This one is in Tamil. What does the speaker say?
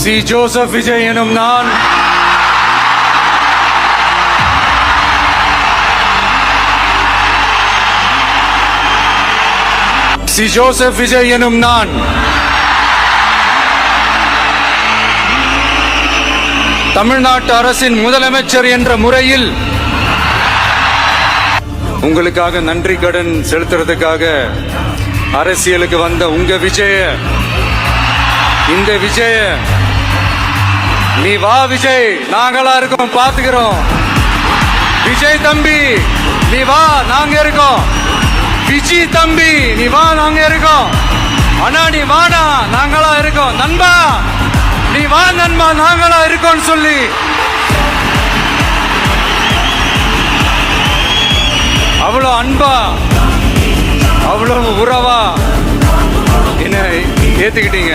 சி. ஜோசப் விஜய் எனும் நான் சி. ஜோசப் விஜய் எனும் நான் தமிழ்நாட்டு அரசின் முதலமைச்சர் என்ற முறையில் உங்களுக்காக நன்றி கடன் செலுத்துறதுக்காக அரசியலுக்கு வந்த உங்க விஜய, இந்த விஜய, நீ வா விஜய், நாங்களா இருக்கோம், பாத்துக்கிறோம். விஜய் தம்பி நீ வா, நாங்க இருக்கோம். விஜய் தம்பி நீ வா, நாங்க இருக்கோம். அண்ணா நீ வாடா, நாங்களா இருக்கோம். நண்பா நீ வா நண்பா, நாங்களா இருக்கோம் சொல்லி அவ்வளவு அன்பா, அவ்வளவு உறவா என்ன ஏத்துக்கிட்டீங்க.